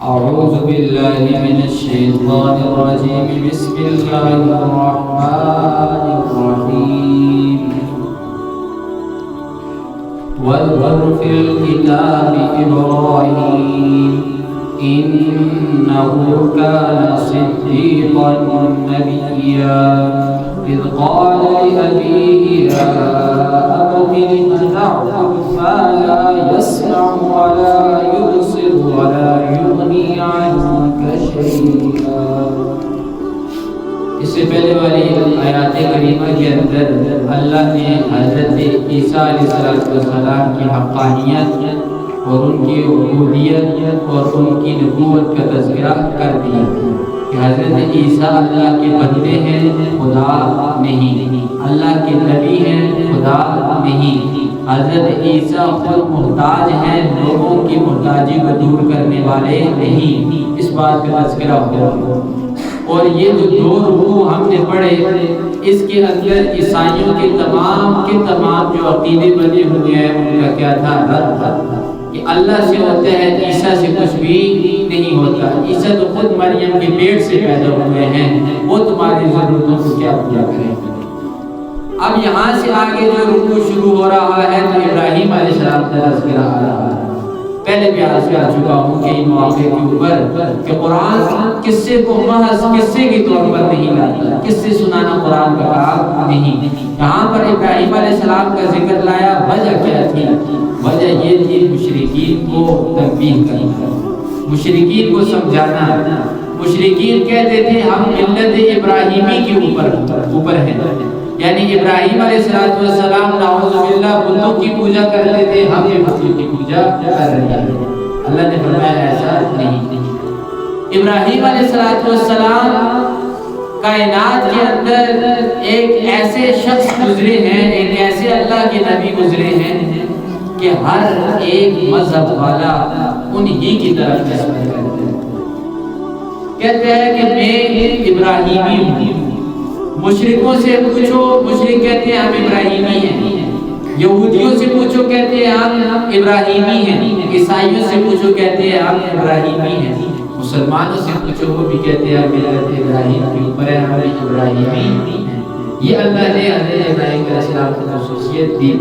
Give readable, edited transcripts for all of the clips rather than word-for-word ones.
أعوذ بالله من الشيطان الرجيم بسم الله الرحمن الرحيم واذكر في الكتاب إبراهيم إنه كان صديقا نبيا إذ قال لأبيه يا أبت لم تعبد ما لا يسمع ولا يبصر ولا يغني عنك شيئا. اس سے پہلے والی آیات کریمہ کے اندر اللہ نے حضرت عیسیٰ علیہ السلام کی حقانیت اور ان کی عبودیت اور ان کی نبوت کا تذکرہ کر دیا کہ حضرت عیسیٰ اللہ کے بندے ہیں، خدا نہیں، اللہ کے نبی ہیں، خدا نہیں، حضرت عیسیٰ خود محتاج ہیں، لوگوں کی محتاجی کو دور کرنے والے نہیں، اس بات کا تذکرہ ہوا۔ اور یہ جو دو رکوع ہم نے پڑھے اس کے اندر عیسائیوں کے تمام جو عقیدے بنے ہوئے ہیں ان کا کیا تھا؟ رد کہ اللہ سے ہوتا ہے، عیسیٰ سے کچھ بھی نہیں ہوتا، عیسیٰ تو خود مریم کے پیٹ سے پیدا ہوئے ہیں، وہ تمہاری ضرورتوں کو کیا پورا کریں گے۔ اب یہاں سے آگے جو رکوع شروع ہو رہا ہے تو ابراہیم علیہ السلام کا تذکرہ آ رہا ہے۔ پہلے بھی عرض کر چکا ہوں کہ ان مواقع کے اوپر کہ قرآن قصے کو محض قصے کے طور پر نہیں لاتا، قصے سنانا قرآن کا کام نہیں۔ یہاں پر ابراہیم علیہ السلام کا ذکر لایا، وجہ کیا تھی؟ وجہ یہ تھی مشرکین کو تنبیہ کرنا، مشرکین کو سمجھانا۔ مشرکین کہتے تھے ہم ملت ابراہیمی کے اوپر ہیں، یعنی ابراہیم علیہ السلام نعوذ باللہ بتوں کی پوجا کرتے تھے، ہم یہ بتوں کی پوجا کر رہے ہیں۔ اللہ نے فرمایا ایسا نہیں۔ ابراہیم علیہ السلام کائنات کے اندر ایک ایسے شخص گزرے ہیں، ایک ایسے اللہ کے نبی گزرے ہیں کہ ہر ایک مذہب والا انہی کی طرف نسبت کرتے ہیں، کہتے ہیں کہ میں ابراہیمی ہوں۔ مشرکوں سے پوچھو، مشرک کہتے ہیں ہم ابراہیمی ہیں، یہودیوں سے پوچھو کہتے ہیں ہم ابراہیمی ہیں، عیسائیوں سے پوچھو کہتے ہیں ہم ابراہیمی ہیں، مسلمانوں سے پوچھو وہ بھی کہتے ہیں ملت ابراہیم کے اوپر ہے، ہم ابراہیمی ہیں۔ یہ اللہ نے حضرت ابراہیم علیہ السلام کو خصوصیت دی۔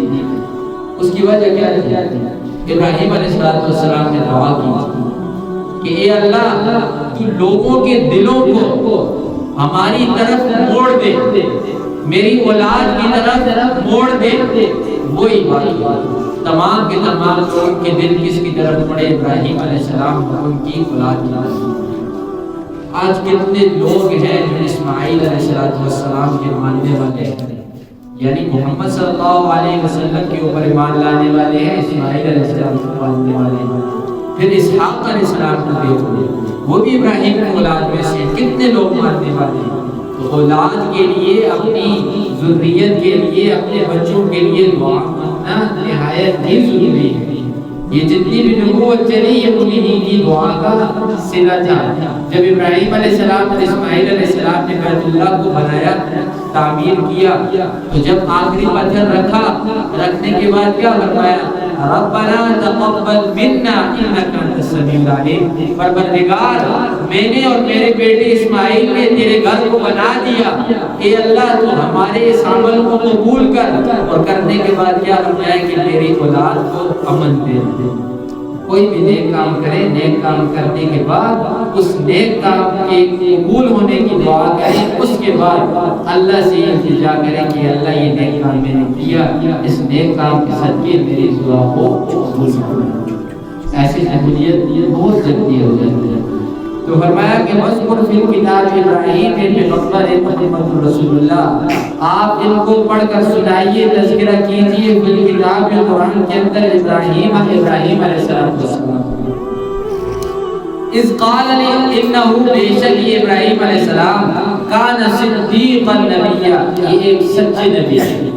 اس کی وجہ کیا تھی؟ ابراہیم علیہ السلام نے دعا کی کہ اے اللہ تو لوگوں کے دلوں کو ہماری طرف موڑ دے، میری اولاد کی طرف موڑ دے۔ وہی بات تمام کے تمام لوگوں کے دل کس کی طرف مڑے؟ ابراہیم علیہ السلام ان کی اولاد کی طرف۔ آج کتنے لوگ ہیں جو اسماعیل علیہ السلام کے ماننے والے ہیں، یعنی محمد صلی اللہ علیہ وسلم کے اوپر ایمان لانے والے ہیں، اسماعیل علیہ السلام کو ماننے والے ہیں۔ پھر اسحاق علیہ السلام کو دیکھو، وہ بھی ابراہیم کی اولاد میں سے کتنے لوگ ماننے والے ہیں۔ تو اولاد کے لیے، اپنی ذریت کے لیے، اپنے بچوں کے لیے دعا کرنا نہایت ہی ضروری ہے۔ یہ جتنی بھی نبوت چلی یہ انہی کی دعا کا صلہ تھا۔ جب ابراہیم علیہ السلام اور اسماعیل علیہ السلام نے بیت اللہ کو بنایا، تعمیر کیا، تو جب آخری پتھر رکھنے کے بعد کیا فرمایا؟ ربنا تقبل منا انک انت السمیع العلیم۔ پروردگار میں نے اور میرے بیٹے اسماعیل نے تیرے گھر کو بنا دیا، اے اللہ تو ہمارے اس عمل کو قبول کر۔ اور کرنے کے بعد کیا فرمایا کہ میری اولاد کو امن دے۔ کوئی بھی نیک کام کرے، نیک کام کرنے کے بعد اس نیک کام کے قبول ہونے کی دعا کریں، اس کے بعد اللہ سے التجا کریں کہ اللہ یہ نیک کام میں نے کیا، اس نیک کام کے صدقے میری دعا کو قبول کریں۔ ایسی قبولیت بہت جلدی ہو جاتی ہے۔ تو فرمایا کہ وَاذْكُرْ فِي الْكِتَابِ إِبْرَاهِيمَ پیغمبر محمد رسول اللہ، آپ ان کو پڑھ کر سنائیے، تذکرہ کیجئے فی الکتاب قرآن کے اندر ابراہیم علیہ السلام اذ قال انه بے شک یہ ابراہیم علیہ السلام کان صدیقا نبیا، یہ ایک سچے نبی ہے۔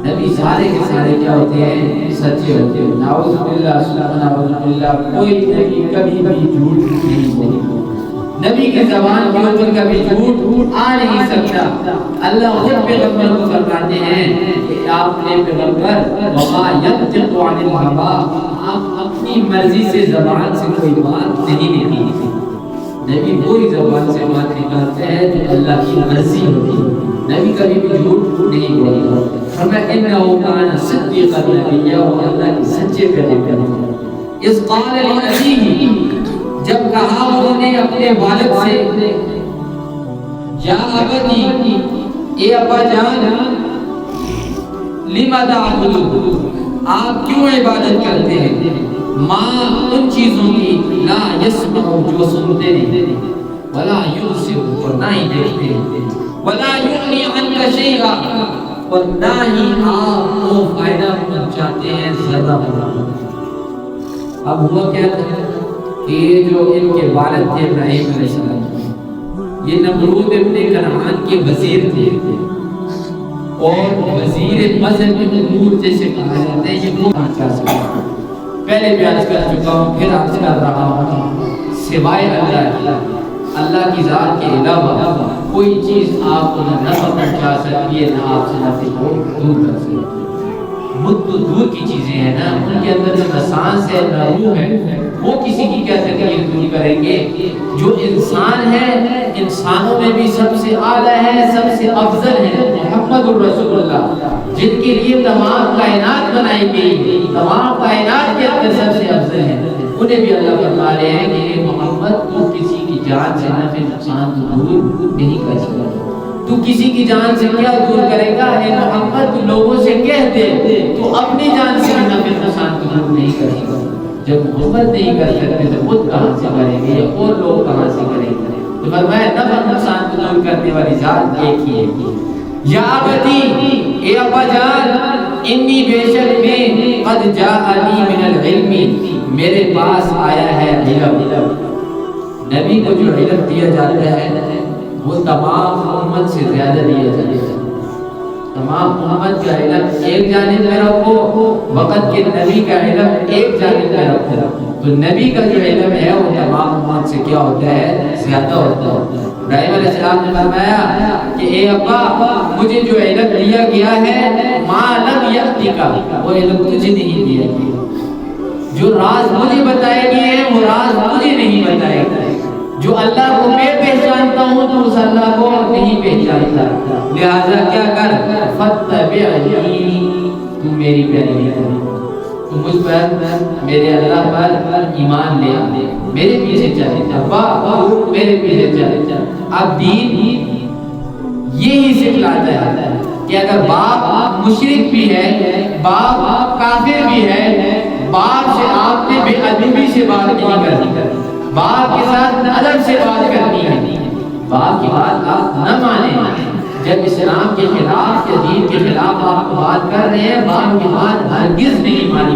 نبی سارے کے سارے کیا ہوتے ہیں؟ سچے ہوتے ہیں۔ نعوذ باللہ، نعوذ باللہ، کوئی نبی کبھی بھی جھوٹ نہیں بولتا۔ نبی کی زبان کے اوپر کبھی جھوٹ آ نہیں سکتا۔ اللہ خود پیغمبر کو فرماتے ہیں کہ آپ نے پیغمبر وما ينطق عن الهوى، آپ اپنی مرضی سے زبان سے کوئی بات نہیں نکالتے۔ نبی وہی زبان سے بات نکالتے ہیں جو اللہ کی مرضی ہوتی ہے۔ نبی کبھی بھی جھوٹ نہیں بولتا۔ فرمایا انه كان صديقا نبيا، وہ اللہ کے سچے پیغمبر ہیں۔ اذ قال لأبيه، جب کہا انہوں نے اپنے والد سے، یا ابتی، اے ابا جان، لما تعبد، آپ کیوں عبادت کرتے ہیں، ماں ان چیزوں کی لا یسمع جو سنتے نہیں، ولا یبصر اور نہ ہی دیکھتے ہیں، ولا یغنی عنک شیئا اور نہ ہی آپ کو فائدہ پہنچاتے ہیں ذرہ برابر۔ اب ہوا کیا تھا کہ یہ جو ان کے والد تھے ابراہیم علیہ السلام، یہ نمرود ابن کنعان کے وزیر تھے، اور وزیر مذہب امور جیسے کہا جاتا ہے، یہ وہ کیا سکتا، پہلے بھی عرض کر چکا ہوں پھر عرض کر رہا ہوں، سوائے اللہ کی ذات کے علاوہ کوئی چیز آپ کو نہ نفع پہنچا سکتی ہے، نہ آپ سے نفع کو دور کر سکتی ہے۔ مد تو دور کی چیزیں ہیں نا، ان کے اندر جو سانس ہے، نہ روح ہے، وہ کسی کی کیا تکلیف دور کریں گے؟ جو انسان ہے، انسانوں میں بھی سب سے اعلیٰ ہے، سب سے افضل ہے محمد الرسول اللہ، جن کے لیے تمام کائنات بنائی گئی، تمام کائنات کے اندر سب سے افضل ہے، انہیں بھی اللہ فرما رہے ہیں کہ محمد تو کسی کی جان سے نفع نقصان تو دور نہیں کر سکتا، تو کسی کی جان سے کیا دور کرے گا؟ اے محمد تو لوگوں سے کہہ دے تو اپنی جان سے نفع نقصان تو دور نہیں کر سکتا۔ جب محمد نہیں کر سکتے تو خود کہاں سے کریں گے، یا اور لوگ کہاں سے کریں گے؟ تو فرمایا نفع نقصان کو دور کرنے والی ذات ایک ہی ہے۔ یا ابتی، اے ابا جان، انی بے شک میں قد جاءنی من العلم، میرے پاس آیا ہے علم۔ نبی کو جو علم دیا جاتا ہے وہ تمام امت سے زیادہ دیا جاتا ہے۔ تمام امت کا علم ایک جانب میں رکھو، وقت کے نبی کا علم ایک جانب میں رکھو، تو نبی کا جو علم ہے وہ تمام امت سے کیا ہوتا ہے؟ زیادہ ہوتا ہے۔ ابراہیم علیہ السلام نے فرمایا کہ اے ابا، مجھے جو علم دیا گیا ہے ما لم یأتک، وہ علم تجھے نہیں دیا گیا، جو راز مجھے بتائے گئے ہیں وہ راز مجھے نہیں بتائے گئے، جو اللہ کو میں پہچانتا ہوں تو اس اللہ کو نہیں پہچانتا، لہذا کیا کر، فاتبعنی، تو میری پیروی کر، تو مجھ پر، میرے اللہ پر ایمان لے، میرے پیچھے چلے، ابا میرے پیچھے چلے۔ اب دین یہی سکھلاتا ہے کہ اگر باپ مشرک بھی ہے، باپ کافر بھی ہے، باپ سے آپ نے بے ادبی سے بات نہیں کرنی، باپ کے ساتھ ادب سے بات کرنی ہے، باپ کی بات آپ نہ مانیں۔ جب اسلام کے خلاف یا دین کے خلاف آپ بات کر رہے ہیں، باپ کی بات ہرگز نہیں مانی،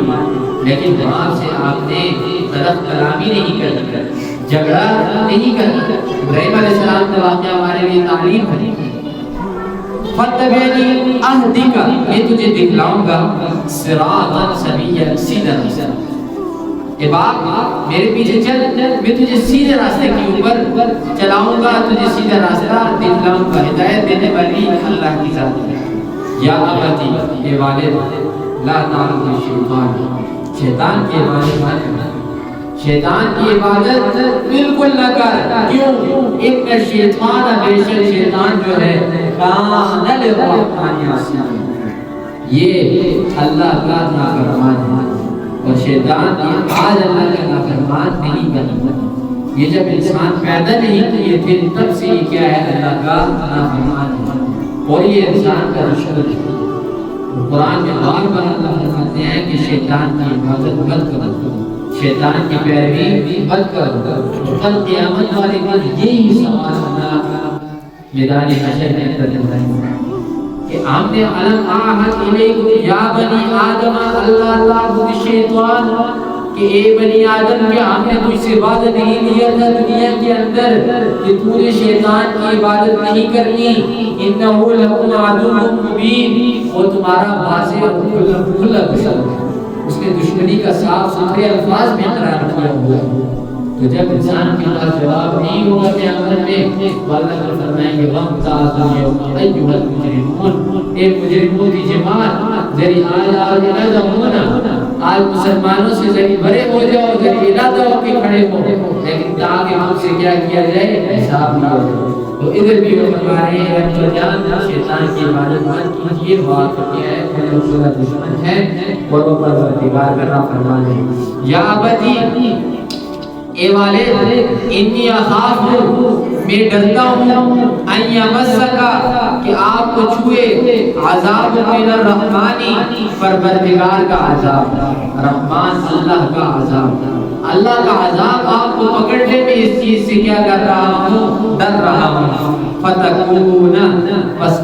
لیکن باپ سے آپ نے طرف کلامی نہیں کرنی، جھگڑا نہیں کرنا۔ ابراہیم علیہ السلام کا واقعہ ہمارے لیے تعلیم ہے۔ فاتبعنی اہدک، میں تجھے دکھلاؤں گا صراطا سویا، سیدھا راستہ۔ اے باپ میرے پیچھے چل، میں تجھے سیدھے راستے کے اوپر چلاؤں گا، تجھے سیدھا راستہ دکھلاؤں گا۔ ہدایت دینے والی اللہ کی ذات ہے۔ یا ابتی، اے والد، لا تعبد الشیطان، شیطان کی عبادت مت کر، شیطان کی عبادت بالکل نہ کر۔ کیوں؟ ایک شیطان، بے شک شیطان جو ہے کان للرحمن عصیا، یہ اللہ کا نافرمان ہے، اور شیطان آج اللہ کا نافرمان نہیں بنا۔ یہ جب انسان پیدا نہیں کیے تھے تب سے یہ کیا ہے؟ اللہ کا نافرمان ہے، اور یہ انسان کا دشمن ہے۔ قرآن میں بار بار اللہ فرماتے ہیں کہ شیطان کی عبادت مت کرو، شیطان کی پیروی مت کرو۔ کل قیامت والے دن یہی سوال اللہ میدان حشر میں کرے کہ آمنے علم آہد الیکم یا بنی آدم اللہ تعبدوا الشیطان، کہ اے بنی آدم کیا ہم نے تجھ سے وعدہ نہیں لیا تھا دنیا کے اندر کہ تو نے شیطان کی عبادت نہیں کرنی؟ انہ لکم عدو مبین، وہ تمہارا واضح اور کھلا دشمن ہے، اس نے دشمنی کا صاف ستھرے الفاظ میں قرار کیا ہوا ہے۔ تو جب انسان کے پاس جواب نہیں ہوگا قیامت میں تو اللہ کو فرمائیں گے وَامْتَازُوا الْيَوْمَ أَيُّهَا الْمُجْرِمُونَ، اے مجرموں کی جماعت ذری آج علیحدہ ہونا، آج مسلمانوں سے ذری بھرے ہو جاؤ، ذری علیحدہ ہو کے کھڑے ہو، لیکن تاکہ ہم سے کیا کیا جائے، حساب نہ ہو۔ تو ادھر بھی وہ فرما رہے ہیں رب جان شیطان کی عبادت مت کیجیے، بات کیا ہے کہ وہ سورہ دشمن ہے اور وہ پروردگار کا نام فرمان ہے۔ یا ابتی، اے والد، انی اخاف، میں ڈرتا ہوں، ان یمسکا، کہ آپ کو چھوئے، عذاب من الرحمانی، پروردگار کا عذاب، رحمان اللہ کا عذاب، اللہ کا عذاب آپ کو پکڑنے میں اس چیز سے کیا کر رہا ہوں، ڈر رہا ہوں۔ فتکون، بس